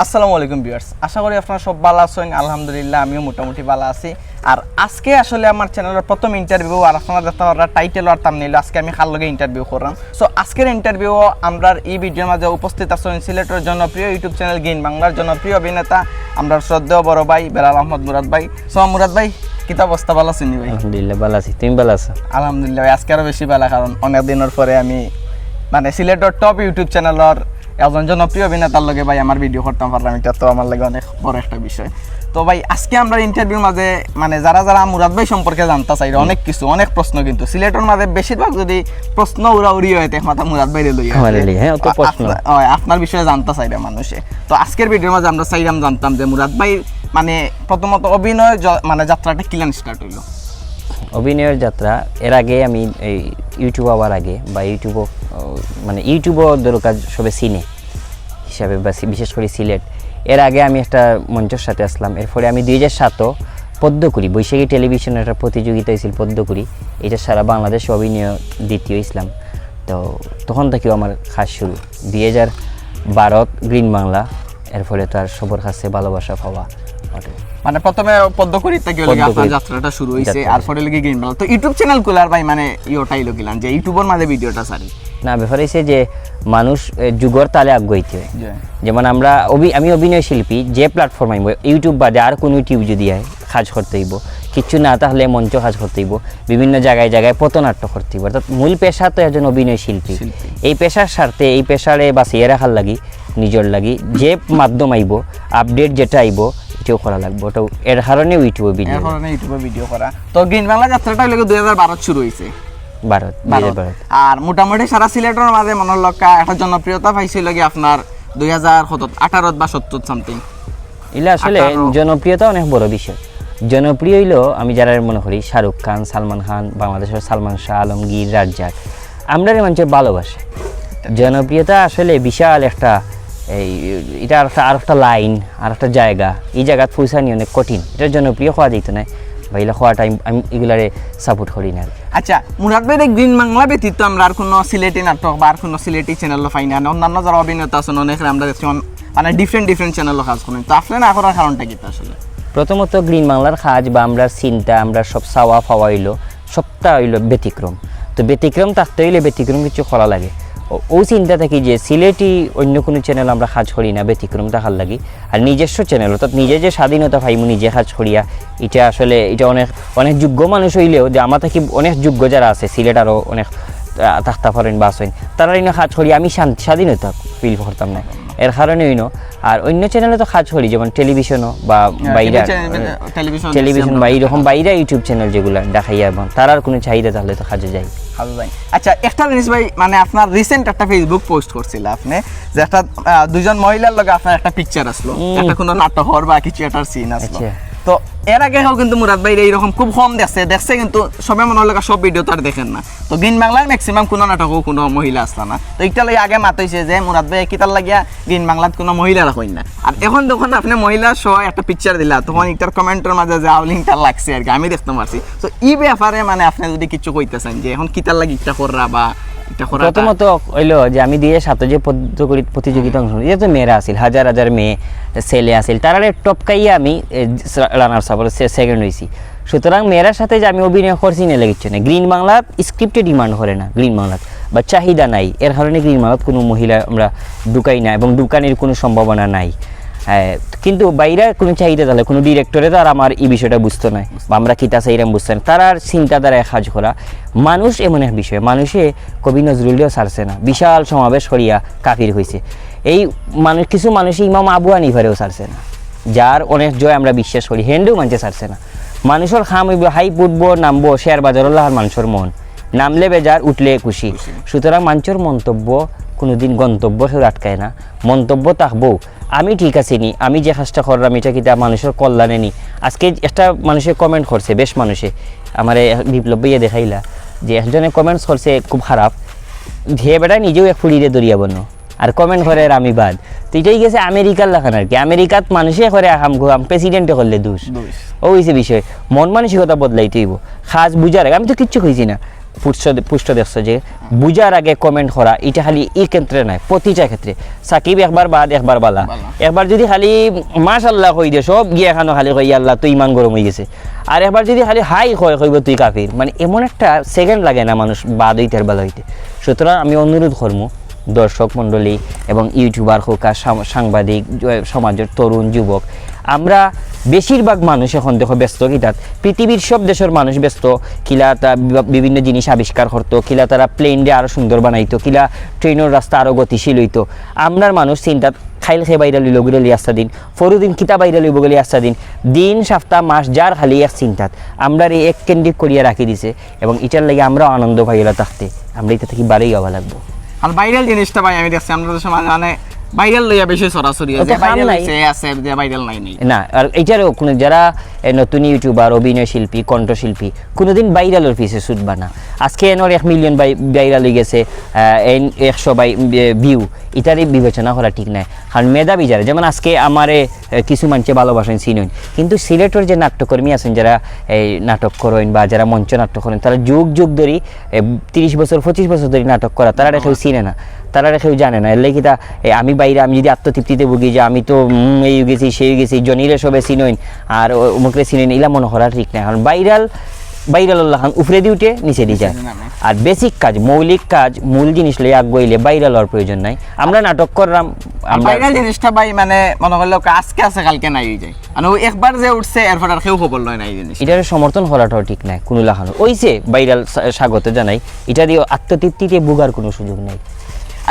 আসসালামু আলাইকুম ভিউয়ার্স, আশা করি আপনারা সব ভালো আছেন। আলহামদুলিল্লাহ আমিও মোটামুটি ভালো আছি। আর আজকে আসলে আমার চ্যানেলের প্রথম ইন্টারভিউ, আর আপনারা দেখতে পারা টাইটেল আর থাম্বনেইল আজকে আমি খার লগে ইন্টারভিউ করলাম। সো আজকের ইন্টারভিউ আমরা এই ভিডিওর মাঝে উপস্থিত আছেন সিলেটের জনপ্রিয় ইউটিউব চ্যানেল গ্রিন বাংলার জনপ্রিয় অভিনেতা আমরা শ্রদ্ধেয় বড় ভাই বেলাল আহমদ মুরাদ ভাই। সো মুরাদ ভাই, কিতা অবস্থা? ভালো আছেন ভাই? আলহামদুলিল্লাহ ভালো আছি, তুমি ভালো আছো? আলহামদুলিল্লাহ ভাই, আজকে আরো বেশি ভালো, কারণ অনেক দিনের পরে আমি মানে সিলেটের টপ ইউটিউব চ্যানেলের একজন জনপ্রিয় অভিনেতার লগে ভাই আমার ভিডিও করতাম পারলাম, এটা তো আমার লাগে অনেক বড় একটা বিষয়। তো ভাই আজকে আমরা ইন্টারভিউর মাঝে মানে যারা যারা মুরাদ ভাই সম্পর্কে জানতে চাই অনেক কিছু, অনেক প্রশ্ন, কিন্তু সিলেটের মাঝে বেশিরভাগ যদি প্রশ্ন উড়াউড়ি হয় মাথা মুরাদ ভাই লইয়া আপনার বিষয়ে জানতে চাই মানুষে। তো আজকের ভিডিওর মাঝে আমরা চাইলাম জানতাম যে মুরাদ ভাই মানে প্রথমত অভিনয় মানে যাত্রাটা কিলান স্টার্ট হইলো? অভিনয়ের যাত্রা এর আগে আমি এই ইউটিউব আবার আগে বা ইউটিউবও মানে ইউটিউবও দরকার সবে সিনে হিসাবে বা বিশেষ করে সিলেট, এর আগে আমি একটা মঞ্চের সাথে আসলাম। এরপরে আমি 2007 পদ্মকুড়ি বৈশাখী টেলিভিশনের একটা প্রতিযোগিতা হয়েছিল পদ্মকুড়ি, এটা সারা বাংলাদেশে অভিনয় দ্বিতীয় ইসলাম। তো তখন থেকেও আমার খাস শুরু 2012 গ্রিন বাংলা, এর ফলে তো আর সবার কাছে ভালোবাসা পাওয়া। মানে প্রথমে পদ্মকুড়ি থেকে আপনার যাত্রাটা শুরু হয়েছে, আর পরে লাগি গ্রিন বাংলা। তো ইউটিউব চ্যানেল খোলার ভাই মানে ইওটাই লগিলাম যে ইউটিউবের মাঝে ভিডিওটা সারি না, ব্যাপার হয়েছে যে মানুষ যুগর তালে আগ্রহীতে হয়। যেমন আমি অভিনয় শিল্পী, যে প্ল্যাটফর্ম আইব ইউটিউব বাদে আর কোনো ইউটিউব যদি হয় কাজ করতে হইব, কিচ্ছু না তাহলে মঞ্চ কাজ করতে হইব, বিভিন্ন জায়গায় জায়গায় পথনাট্য করতে হইব। অর্থাৎ মূল পেশা তো একজন অভিনয় শিল্পী। এই পেশার স্বার্থে এই পেশারে বাঁচিয়ে রাখার লাগি নিজের লাগি যে মাধ্যম আইব আপডেট যেটা আইব এটাও করা লাগবে, ওটাও এর কারণে ইউটিউবে ভিডিও করা। তো গ্রিন বাংলা যাত্রাটা লাগে 2012 শুরু হয়েছে। আর মোটামুটি সারা সিলেটের মাঝে মনের লক্কা একটা জনপ্রিয়তা পাইছিল কি আপনার 2018 বা 17 সামথিং। এগুলো আসলে জনপ্রিয়তা অনেক বড় বিষয়। জনপ্রিয় হইলো আমি যারা মনে করি শাহরুখ খান, সালমান খান, বাংলাদেশের সালমান শাহ, আলমগীর, রাজ্জাক, আমরা মানুষের ভালোবাসে। জনপ্রিয়তা আসলে বিশাল একটা এটা আর একটা লাইন, আর একটা জায়গা, এই জায়গা পৌঁছানি অনেক কঠিন। এটা জনপ্রিয় হওয়া যেত না বা এগুলো হওয়াটা আমি এগুলারে সাপোর্ট করি না। আচ্ছা মুরাদ ভাই, গ্রিন বাংলা ব্যতীত আমরা আর কোনো সিলেটি নাটক বা আর কোনো সিলেটি চ্যানেলও পাই না। অন্যান্য যারা অভিনেতা আছেন অনেক আমরা দেখছি মানে ডিফারেন্ট চ্যানেলও কাজ করেন। তো আসলে না করার কারণটা কি? আসলে প্রথমত গ্রিন বাংলার কাজ বা আমরা চিন্তা, আমরা সব চাওয়া পাওয়া হইলো সবটা হইলো ব্যতিক্রম। তো ব্যতিক্রম থাকতে হইলে ব্যতিক্রম কিছু করা লাগে। ও চিন্তা থাকি যে সিলেটি অন্য কোনো চ্যানেল আমরা কাজ করি না, ব্যতিক্রম থাকার লাগি। আর নিজস্ব চ্যানেল অর্থাৎ নিজে যে স্বাধীনতা পাইমু নিজে কাজ করিয়া, এটা আসলে এটা অনেক যোগ্য মানুষ হইলেও যে আমার থাকি অনেক যোগ্য যারা আছে সিলেট আরও অনেক থাকতে পারেন বা আসেন, তারা এই কাজ করি আমি স্বাধীনতা ফিল করতাম না, এর কারণে হইনো। আর অন্য চ্যানেলে তো কাজ করি যেমন টেলিভিশনও বা বাইরে টেলিভিশন বা এইরকম বাইরে ইউটিউব চ্যানেল যেগুলো দেখাইয়া, এবং তার আর কোনো চাহিদা তাহলে তো কাজে যাই। আচ্ছা একটা জিনিস ভাই, মানে আপনার রিসেন্ট একটা ফেসবুক পোস্ট করছিল আপনি যে একটা দুজন মহিলার লগে আপনার একটা পিকচার আসলো, একটা কোনো নাটক হর বা কিছু একটা সিন আসলো। তো এর আগে কিন্তু মুরাদ ভাই এইরকম খুব কম দেখছে কিন্তু সবাই মনে হলো সব ভিডিও তো আর দেখেন না। তো গ্রিন বাংলার ম্যাক্সিমাম কোনো নাটকও কোনো মহিলা আসলো না। তো একটা লাগে আগে মাতাইছে যে মুরাদ ভাই কিতার লাগিয়া গ্রিন বাংলাত কোনো মহিলা রাখেন না। আর এখন যখন আপনি মহিলা সহ একটা পিকচার দিলা তখন একটার কমেন্টের মাঝে যে আউলিংটা লাগছে আর কি, আমি দেখতে পারছি। তো এই ব্যাপারে মানে আপনি যদি কিছু কইতেছেন যে এখন কিতার লাগি ইটা কররা বা প্রথমত হইলো যে আমি 2007 যে প্রতিযোগিতা অংশ এটা তো মেয়েরা আসিল, হাজার হাজার মেয়ে ছেলে আসিল, তারা টপকাইয়া আমি রানার্স আপ সেকেন্ড হয়েছি। সুতরাং মেয়েরার সাথে যে আমি অভিনয় করছি না লেগেছে না। গ্রিন বাংলাত স্ক্রিপ্টে ডিমান্ড করে না গ্রিন বাংলাত, বা চাহিদা নাই, এর কারণে গ্রিন বাংলাত কোনো মহিলা আমরা ঢুকাই না এবং ঢুকানোর কোনো সম্ভাবনা নাই। কিন্তু বাইরে কোনো চাহিদা তাহলে কোনো ডিরেক্টরে তো আর আমার এই বিষয়টা বুঝতো না বা আমরা কিতা চাইরাম বুঝতে না, তার আর চিন্তাধারায় কাজ করা। মানুষ এমন এক বিষয়, মানুষে কবি নজরুলও ছাড়ছে না, বিশাল সমাবেশ করিয়া কাফির হয়েছে। এই কিছু মানুষই ইমাম আবু হানিফারেও ছাড়ছে না, যার অনেক জয় আমরা বিশ্বাস করি, হেন্ডেও মানছে ছাড়ছে না। মানুষের খাম হইব, হাই উঠবো নামবো, শেয়ার বাজারুল্লাহর মানুষের মন, নামলে বেজার উঠলে খুশি। সুতরাং মানুষের মন্তব্য কোনোদিন গন্তব্য কেউ আটকায় না, মন্তব্য থাকবো। আমি ঠিক আছি নি, আমি যে কাজটা করলাম এটা কিতা মানুষের কল্যাণে নি। আজকে একটা মানুষের কমেন্ট করছে, বেশ মানুষে আমার বিপ্লব ভাইয়া দেখাইলা যে একজনে কমেন্টস করছে খুব খারাপ, যে বেটা নিজেও এক ফুড়িরে দরিয়া বনো আর কমেন্ট করে আমি বাদ। তো এটাই গেছে আমেরিকার লাখান আর কি। আমেরিকাত মানুষে করে প্রেসিডেন্টে করলে দোষ ও হয়েছে বিষয়। মন মানসিকতা বদলাইতে হইব, খাস বুঝার আগে। আমি তো কিচ্ছু কইছি না, পুষ্ট দেখছো যে বুঝার আগে কমেন্ট করা এটা খালি এই ক্ষেত্রে নয়, প্রতিটা ক্ষেত্রে। সাকিব একবার বাদ একবার বালা, একবার যদি খালি মাশাআল্লাহ কই দে সব গিয়ে এখানে খালি কই আল্লাহ তুই ইমান গরম হয়ে গেছে, আর একবার যদি খালি হাই কইব তুই কাফির, মানে এমন একটা সেকেন্ড লাগে না মানুষ বাদ হইতে আর বালা হইতে। সুতরাং আমি অনুরোধ করবো দর্শক মণ্ডলী এবং ইউটিউবার হোক আর সাংবাদিক সমাজের তরুণ যুবক, আমরা বেশিরভাগ মানুষ এখন দেখো ব্যস্ত কিতাত, পৃথিবীর সব দেশের মানুষ ব্যস্ত, কিলা তা বিভিন্ন জিনিস আবিষ্কার করতো, কিলা তারা প্লেন দিয়ে আরও সুন্দর বানাইতো, কিলা ট্রেনের রাস্তা আরও গতিশীল হইতো। আমরার মানুষ চিন্তাত খাইল খেয়ে বাইরে লইল গেলে লিয়াস্তা দিন, ফরুদিন কিতা বাইরে লইব গেলে আসতা দিন সপ্তাহ মাস যার খালি এক চিন্তাত আমরা এই এক কেন্দ্রিক করিয়া রাখি দিছে, এবং এটার লাগে আমরাও আনন্দ পাইলা থাকতে, আমরা এটা থেকে বাড়েই গাওয়া লাগবো। আর ভাইরাল জিনিসটা ভাই আমি দেখছি আমরা দেশে মানে ভাইরাল লইয়া বেশি সরাসরি আছে, ভাইরাল আছে যে ভাইরাল নাই না। আর এইটারও কোনো যারা নতুন ইউটিউবার, অভিনয় শিল্পী, কণ্ঠশিল্পী কোনোদিন ভাইরালের পিছে ছুটবা না। আজকে এনর 1 মিলিয়ন ভাইরাল হয়ে গেছে, 100 ভিউ, এটারই বিবেচনা করা ঠিক নাই। কারণ মেধাবী যারা, যেমন আজকে আমারে কিছু মানুষে ভালোবাসেন চিনুন, কিন্তু সিলেটের যে নাট্যকর্মী আছেন যারা এই নাটক করেন বা যারা মঞ্চ নাটক করেন, তারা যুগ যুগ ধরে 30 বছর 25 বছর ধরে নাটক করা, তারা কেউ চিনে না, তারা কেউ জানে না। এর লাগি তা আমি বাইরে আমি যদি আত্মতৃপ্তিতে ভুগি যে আমি তো এই গেছি সেই গেছি, জনিরে সবে চিনইন আর মুখরে চিনইন, এগুলা মনে করা ঠিক না। কারণ ভাইরাল খান উপরে দিয়ে উঠে নিচে দিয়ে যায়। আর বেসিক কাজ, মৌলিক কাজ, মূল জিনিস লই আগুইলে ভাইরাল হওয়ার প্রয়োজন নাই। আমরা নাটক করলাম, ভাইরাল জিনিসটা ভাই মানে মনে করলে আজকে আছে কালকে নাই হয়ে যায়, আর একবার যে উঠছে এরপর আর কেউ খবর লয় না। এই জিনিস এটার সমর্থন করাটাও ঠিক নাই কোনো লাগানো, ওইছে ভাইরাল স্বাগত জানাই, এটা দিয়ে আত্মতৃপ্তিতে ভোগার কোনো সুযোগ নাই।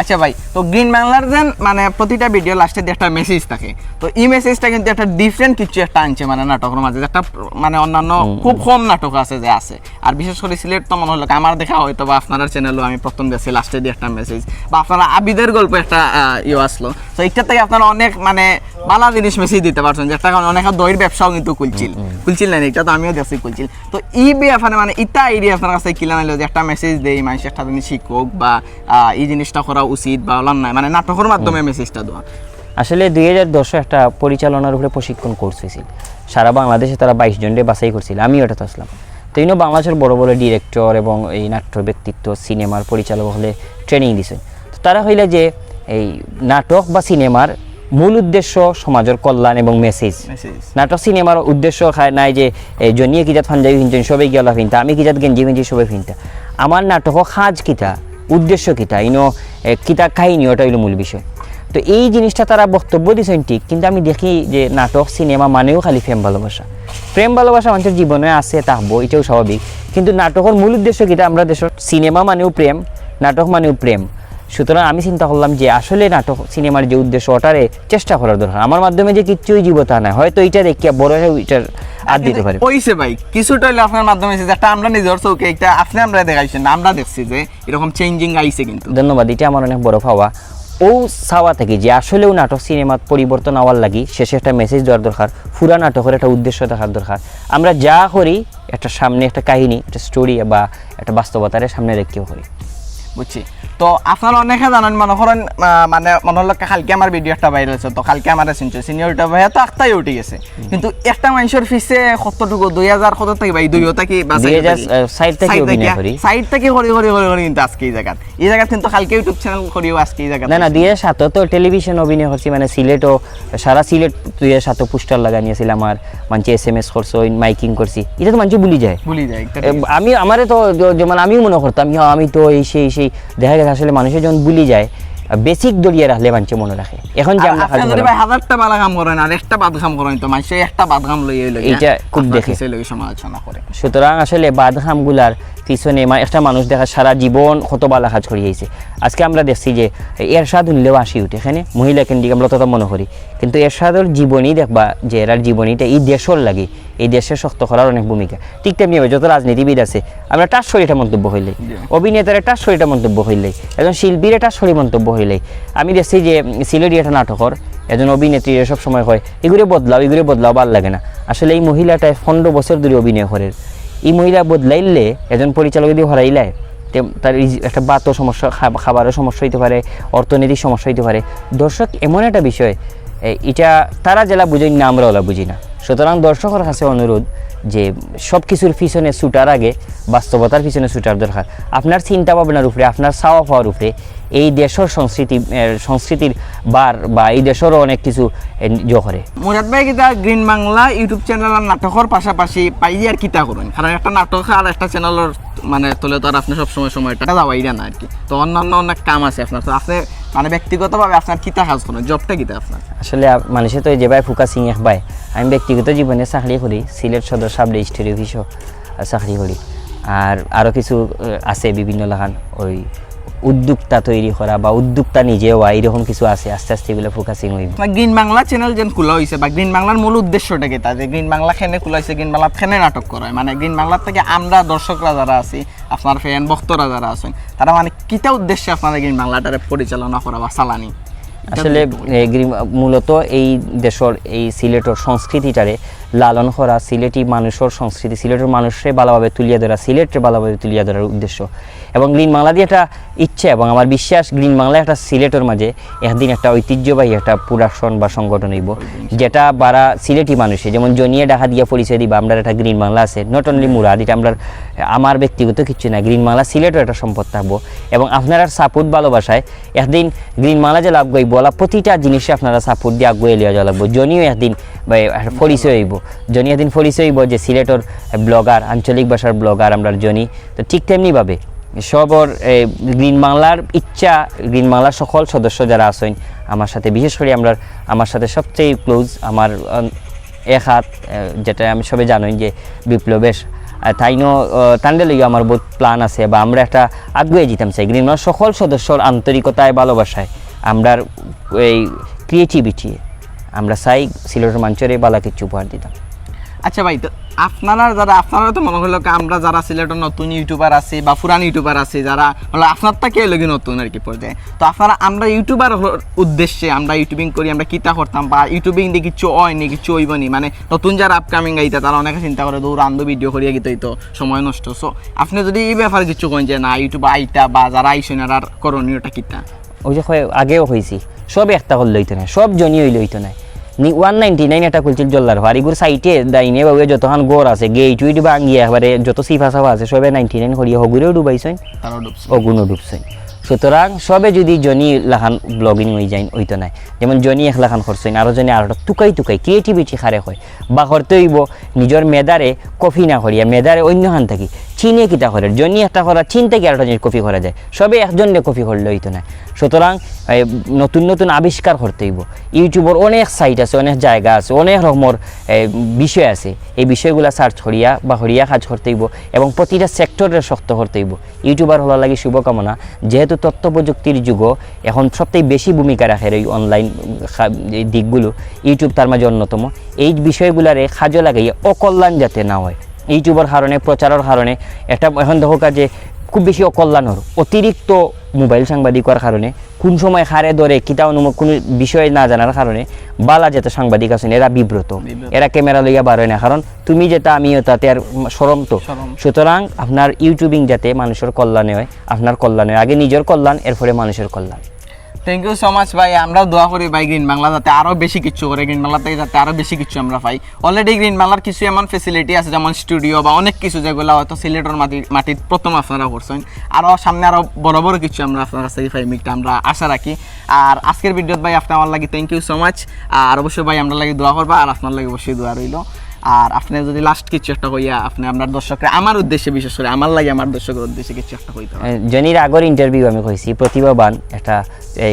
আচ্ছা ভাই, তো গ্রিন বাংলার যেন মানে প্রতিটা ভিডিও লাস্টে একটা মেসেজ থাকে, তো এই মেসেজটা কিন্তু একটা ডিফারেন্ট কিছু একটা আনছে মানে নাটকের মাঝে, একটা মানে অন্যান্য খুব কম নাটক আছে যে আছে, আর বিশেষ করে সিলেট তো মনে হলো আমার দেখা হয়তো বা আপনার চ্যানেলও আমি প্রথম দেখছি লাস্টে দিয়ে একটা মেসেজ, বা আপনারা আবিদের গল্প একটা আসলো, তো এইটার থেকে আপনারা অনেক মানে ভালো জিনিস মেসেজ দিতে পারছেন, যেটা কারণে অনেক দইয়ের ব্যবসাও কিন্তু খুলছিল না, এটা তো আমিও দেখছি খুলছিল। তো এই ব্যাপারে মানে ইটা আইডিয়া আপনার কাছে কিলা নাইলো যে একটা মেসেজ দেই মানুষ একটা জিনিস শিখুক বা এই জিনিসটা করা উচিত বা হলাম না, মানে নাটকের মাধ্যমে মেসেজটা দেওয়া। আসলে 2010 একটা পরিচালনার উপরে প্রশিক্ষণ কোর্স হয়েছিল সারা বাংলাদেশে, তারা 22 জনকে বাছাই করছিল, আমি ওটাতে আসলাম। তো ইনো বাংলাদেশের বড় বড় ডিরেক্টর এবং এই নাট্য ব্যক্তিত্ব, সিনেমার পরিচালক হলে ট্রেনিং দিছে। তো তারা হইলে যে এই নাটক বা সিনেমার মূল উদ্দেশ্য সমাজের কল্যাণ এবং মেসেজ। নাটক সিনেমার উদ্দেশ্য নাই যে জনিয়ে কিজাত ফাঞ্জাবি ফিনতেন সবাই গেলা ফিনতা, আমি কিজাত গেঞ্জি ফিনছি সবাই ফিনতা। আমার নাটক সাজ কিতা, উদ্দেশ্য কিতা, ইনো কিতা কাহিনী, ওটা হইল মূল বিষয়। তো এই জিনিসটা তারা বক্তব্য দিচ্ছেন ঠিক, কিন্তু আমি দেখি যে নাটক সিনেমা মানেও খালি প্রেম ভালোবাসা মানুষের জীবনে আছে থাকবো, এটাও স্বাভাবিক, কিন্তু নাটকের মূল উদ্দেশ্য কিতা, আমরা দেশের সিনেমা মানেও প্রেম, নাটক মানেও প্রেম। সুতরাং আমি চিন্তা করলাম যে আসলে নাটক সিনেমার যে উদ্দেশ্য ওটারে চেষ্টা করার দরকার, আমার মাধ্যমে যে কিচ্ছুই জীবতা না হয়তো এটা দেখিয়া বড় এটার আর দিতে পারে। ওইছে ভাই কিছুটা হইলে আপনার মাধ্যমে যেটা আমরা নিজের চোখে একটা আপনি আমরা দেখাইছেন না, আমরা দেখছি যে এরকম চেঞ্জিং আইছে কিন্তু। ধন্যবাদ, এটা আমার অনেক বড় পাওয়া। ও চাওয়া থেকে যে আসলেও নাটক সিনেমাত পরিবর্তন হওয়ার লাগি শেষে একটা মেসেজ দেওয়ার দরকার, পুরা নাটকের একটা উদ্দেশ্য দেখার দরকার। আমরা যা করি একটা সামনে একটা কাহিনী, একটা স্টোরি বা একটা বাস্তবতার সামনে রেখেও করি। বুঝছি। তো আপনারা অনেকে জানেন মনে করেন মানে মনে হলো কালকে আমার ভিডিও একটা বাইরে আছে, তো কালকে আমার সিনিয়রটা ভাই তো আখতাই উঠে গেছে, কিন্তু একটা মানুষের ফিসে কতটুকু 2000 কত থেকে ভাই 2 থেকে বা সাইড থেকে অভিনয় করি, সাইড থেকে করি কিন্তু আজকে এই জায়গা কিন্তু কালকে ইউটিউব চ্যানেল করিও আজকে এই জায়গা না 2007 তো টেলিভিশন অভিনয় করছি, মানে সিলেটও সারা সিলেট 2007 পোস্টার লাগানিয়েছিলাম, আর মানুষ SMS করছো, মাইকিং করছি, এটা তো মানুষ ভুলি যায়। আমি আমারে তো যেমন আমিও মনে করতাম আমি তো এই সেই দেখা গেছে আসলে মানুষের যখন ভুলি যায় বেসিক দড়িয়ে রাখলে মানুষ মনে রাখে। এখন যে আমরা হাজারটা বালা কাম করেন আর একটা বাদঘাম করেন, তো মানুষ একটা বাদঘাম লইয়ে এটা খুব দেখে সমালোচনা করে। সুতরাং আসলে বাদঘাম গুলার পিছনে একটা মানুষ দেখা সারা জীবন কত বালা কাজ করিয়েছে। আজকে আমরা দেখছি যে এরশাদ উনলেও আসি উঠে এখানে মহিলা কেন্দ্রিক আমরা তত মনে করি, কিন্তু এরশাদের জীবনী দেখবা যে এরার জীবনীটা এই দেশের লাগে, এই দেশের শক্ত করার অনেক ভূমিকা। ঠিক তেমনি যত রাজনীতিবিদ আছে আমরা টাস শরীরটা মন্তব্য হইলে, অভিনেতারা টাস শরীরটা মন্তব্য হইলে, একজন শিল্পীর টাস শরীর মন্তব্য হইলে। আমি দেখছি যে সিলেটি একটা নাটকর একজন অভিনেত্রী সব সময় হয় এগুলো বদলাও ভাল লাগে না। আসলে এই মহিলাটা 15 বছর ধরে অভিনয় করে, এই মহিলা বদলাইলে একজন পরিচালক যদি হরাইলায় তার একটা বাতও সমস্যা, খাবারের সমস্যা হইতে পারে, অর্থনৈতিক সমস্যা হইতে পারে। দর্শক এমন একটা বিষয় এটা তারা জেলা বুঝেন না, আমরা ওলা বুঝি না। সুতরাং দর্শকের কাছে অনুরোধ যে সব কিছুর পিছনে ছুটার আগে বাস্তবতার পিছনে ছুটার দরকার। আপনার চিন্তা ভাবনার উপরে, আপনার চাওয়া পাওয়ার উপরে এই দেশের সংস্কৃতির বার বা এই দেশেরও অনেক কিছু করে। মুরাদ ভাই কিতা গ্রিন বাংলা ইউটিউব চ্যানেল আর নাটকের পাশাপাশি পাইলে আর কিতা করুন, কারণ একটা নাটক আর একটা চ্যানেলের মানে তোলে তো আর আপনি সবসময় সময়টা যাওয়াই না আর কি, তো অন্যান্য অনেক কাম আছে আপনার, তো আপনি মানে ব্যক্তিগতভাবে আপনার কিতা কাজ করেন, জবটা কিতা আপনার? আসলে মানুষে তো যেভাবে ফোকাসিং একবাই, আমি ব্যক্তিগত জীবনে চাকরি করি, সিলেট সদর সাব রেজিস্ট্রি অফিসও চাকরি করি। আর আরও কিছু আছে বিভিন্ন লাগান ওই উদ্যোক্তা তৈরি করা বা উদ্যোক্তা নিজে হওয়া, এইরকম কিছু আছে। আস্তে আস্তে এগুলো ফোকাসিং হইব। গ্রিন বাংলা চ্যানেল যেন খোলা হয়েছে বা গ্রিন বাংলার মূল উদ্দেশ্যটা কি, যে গ্রিন বাংলা খেনে খোলা হয়েছে, গ্রিন বাংলা খেনে নাটক করা হয়, মানে গ্রিন বাংলার থেকে আমরা দর্শকরা যারা আছি, আপনার ফ্যান ভক্তরা যারা আছেন, তারা মানে কিতা উদ্দেশ্যে আপনারা গ্রিন বাংলাটারে পরিচালনা করা বা চালানি? আসলে মূলত এই দেশের এই সিলেটের সংস্কৃতিটারে লালন করা, সিলেটি মানুষের সংস্কৃতি, সিলেটের মানুষকে ভালোভাবে তুলিয়া ধরা, সিলেটকে ভালোভাবে তুলিয়া ধরার উদ্দেশ্য। এবং গ্রিন বাংলা দিয়ে একটা ইচ্ছা এবং আমার বিশ্বাস গ্রিন বাংলা একটা সিলেটের মাঝে একদিন একটা ঐতিহ্যবাহী একটা প্রোডাকশন বা সংগঠন হইব, যেটা বারা সিলেটি মানুষে যেমন জনিয়ে ডাকা দিয়ে পরিচয় দিবা আমরা একটা গ্রিন বাংলা আছে, নট অনলি মুরাদ, এটা আমরা আমার ব্যক্তিগত কিছু না, গ্রিন বাংলা সিলেটের একটা সম্পদ থাকবো। এবং আপনারা সাপোর্ট ভালোবাসায় একদিন গ্রিন বাংলা যে লাভ গইব বলা প্রতিটা জিনিসে আপনারা সাপোর্ট দিয়ে আগুয়ে লিয়া যাওয়া লাগবো। জনিও একদিন পরিচয় হইব, জনি একদিন পরিচয় হইব যে সিলেটের ব্লগার, আঞ্চলিক ভাষার ব্লগার আমরা জনি। তো ঠিক তেমনিভাবে সবর গ্রিন বাংলার ইচ্ছা, গ্রিন বাংলার সকল সদস্য যারা আছেন আমার সাথে, বিশেষ করে আমার সাথে সবচেয়ে ক্লোজ আমার এক হাত, যেটা আমি সবাই জানেন যে বিপ্লবেশ, তাইনো তান্ডে লইয়া আমার বহুত প্ল্যান আছে বা আমরা একটা আগুয়ে যেতাম চাই। গ্রিন বাংলার সকল সদস্যর আন্তরিকতায় ভালোবাসায় আমরা এই ক্রিয়েটিভিটি আমরা চাই সিলেটের মানুষের এই বালা কিছু উপহার দিতাম। আচ্ছা ভাই, তো আপনারা তো মনে হলো আমরা যারা সিলেটের নতুন ইউটিউবার আছি বা পুরান ইউটিউবার আছি, যারা হলো আপনার তাকে লগে নতুন আর কি পর্যায়ে, তো আপনারা আমরা ইউটিউবার উদ্দেশ্যে আমরা ইউটিউবিং করি, আমরা কিতা করতাম বা ইউটিউবিং দিয়ে কিছু হয় নি, কিছু হইব নি, মানে নতুন যারা আপকামিং আইতা তারা অনেকে চিন্তা করে দৌড় আন্দো ভিডিও করিয়া গিয়ে তো সময় নষ্ট। সো আপনি যদি এই ব্যাপারে কিছু কেন যে না ইউটিউব আইতা বা যারা আইসেন আর করণীয়টা কিতা? ওই যে আগেও হয়েছি, সব একটা হল লইতো না, সব জনি হইলে হইতো না। 199 এটা খুলছিল জল্লার আর এগুলো সাইটে দাইনে বা যতক্ষণ গড় আছে গেট উইট ভাঙিয়ে একবারে যত সিফা সাফা আছে সবে 99 করিয়া হগুরেও ডুবাইছেন, অগুনও ডুবছেন। সুতরাং সবে যদি জনি লাখান ব্লগিং হয়ে যায় হইতো না, যেমন জনি এক লাখান করছেন, আরও জনে আরো টুকাই ক্রিয়েটিভিটি খারে হয় বা করতে হইব নিজের মেদারে কফি না করিয়া মেদারে অন্যখান থাকি চিনে কিতা করে, জনি একটা করা চিন থেকে আরেকটা জিনিস কপি করা যায়, সবে একজনে কপি করলে হইতো না। সুতরাং নতুন নতুন আবিষ্কার করতে হইব। ইউটিউবের অনেক সাইট আছে, অনেক জায়গা আছে, অনেক রকমের বিষয় আছে, এই বিষয়গুলো সার্চ করিয়া বা হরিয়া কাজ করতে হইব এবং প্রতিটা সেক্টরের শক্ত করতে হইব। ইউটিউবার হওয়ার লাগে শুভকামনা, যেহেতু তথ্য প্রযুক্তির যুগ এখন সবথেকে বেশি ভূমিকা রাখে এই অনলাইন দিকগুলো, ইউটিউব তার মাঝে অন্যতম। এই বিষয়গুলারে কাজে লাগাইয়া অকল্যাণ যাতে না হয়, ইউটিউবের কারণে প্রচারের কারণে একটা এখন দেখো কাজে খুব বেশি অকল্যাণর অতিরিক্ত মোবাইল সাংবাদিকর কারণে কোন সময় হারে ধরে কিতা কোনো বিষয় না জানার কারণে বালা যেতে সাংবাদিক আছেন এরা বিব্রত, এরা ক্যামেরা লইয়া বার হয় না, কারণ তুমি যেটা আমিও তাতে আর সরম তো। সুতরাং আপনার ইউটিউবিং যাতে মানুষের কল্যাণে হয়, আপনার কল্যাণে আগে নিজের কল্যাণ, এরপরে মানুষের কল্যাণ। থ্যাংক ইউ সো মাচ ভাই, আমরাও দোয়া করি ভাই গ্রিন বাংলা যাতে আরও বেশি কিছু করে, গ্রিন বাংলা থেকে যাতে আরও বেশি কিছু আমরা পাই। অলরেডি গ্রিন বাংলার কিছু এমন ফেসিলিটি আছে যেমন স্টুডিও বা অনেক কিছু যেগুলো হয়তো সিলেটের মাটির প্রথম আপনারা করছেন, আরও সামনে আরও বড় বড় কিছু আমরা আপনার কাছ থেকে ফাইমিকটা আমরা আশা রাখি। আর আজকের ভিডিওত ভাই আপনি আমার লাগে থ্যাংক ইউ সো মাচ, আর অবশ্যই ভাই আমরা লাগে দোয়া করবা আর আপনার লাগে অবশ্যই দোয়া রইল। আর আপনি যদি লাস্ট কিছু একটা কইয়া আপনি আপনার দর্শকরা আমার উদ্দেশ্যে, বিশেষ করে আমার লাগে আমার দর্শকের উদ্দেশ্যে কিছু একটা কইতে হবে। জনির আগের ইন্টারভিউ আমি কইছি প্রতিভাবান একটা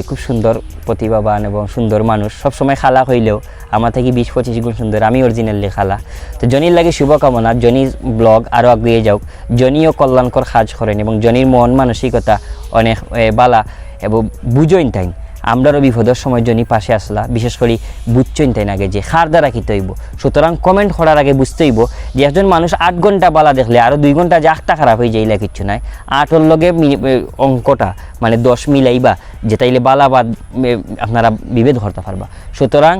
খুব সুন্দর প্রতিভাবান এবং সুন্দর মানুষ, সবসময় খালা হইলেও আমার থেকে 20-25 গুণ সুন্দর, আমি অরিজিনালি খালা। তো জনির লাগে শুভকামনা, জনির ব্লগ আরও এগিয়ে যাওক, জনিও কল্যাণকর কাজ করেন এবং জনির মন মানসিকতা অনেক বালা এবং বুঝইন তাই আমরারও বিপদের সময় জনি পাশে আসলা, বিশেষ করে বুঝছেন তাই আগে যে খার দ্বারা কিতে হইব। সুতরাং কমেন্ট করার আগে বুঝতে হইব যে একজন মানুষ 8 ঘন্টা বালা দেখলে আরও 2 ঘন্টা যে আখটা খারাপ হয়ে যাইলে কিচ্ছু নাই, 8-ওর লগে অঙ্কটা মানে 10 মিলাইবা যেটাইলে বালা বা আপনারা বিভেদ করতে পারবা। সুতরাং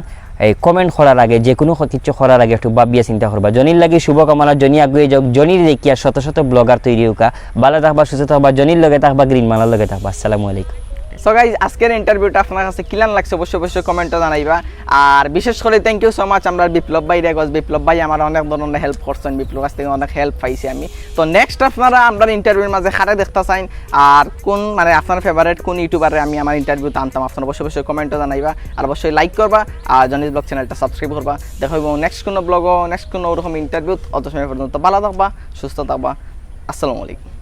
এই কমেন্ট করার আগে যে কোনো কিছু করার আগে একটু ভাবিয়া চিন্তা করবা। জনির লাগে শুভকামনা, জনি আগুয়ে যাওক, জনির দেখিয়া শত শত ব্লগার তৈরি হোক, বালা থাকবা, সুস্থ থাকবা, জনির লগে থাকবা, গ্রিন বাংলার লগে থাকবা। আসসালামু আলাইকুম। সো গাইজ আজকের ইন্টারভিউটা আপনার কাছে কিলান লাগছে অবশ্যই অবশ্যই কমেন্টে জানাইবা। আর বিশেষ করে থ্যাংক ইউ সো মাচ আমরা বিপ্লব ভাই রেগজ, বিপ্লব ভাই আমার অনেক ধরনের হেল্প করছেন, বিপ্লব কাছ থেকে অনেক হেল্প পাইছি আমি। তো নেক্সট আপনারা আমরা ইন্টারভিউর মাঝে খারে দেখতে চাইন আর কোন মানে আপনার ফেভারিট কোন ইউটিউবারে আমি আমার ইন্টারভিউতে আনতাম আপনারা অবশ্যই অবশ্যই কমেন্টে জানাইবা। আর অবশ্যই লাইক করবা আর জনিস ব্লগ চ্যানেলটা সাবস্ক্রাইব করবা। দেখা হইব নেক্সট কোনো ব্লগও নেক্সট কোনো ওরকম ইন্টারভিউ। অত সময় পর্যন্ত ভালো থাকবা, সুস্থ থাকবা। আসসালামু আলাইকুম।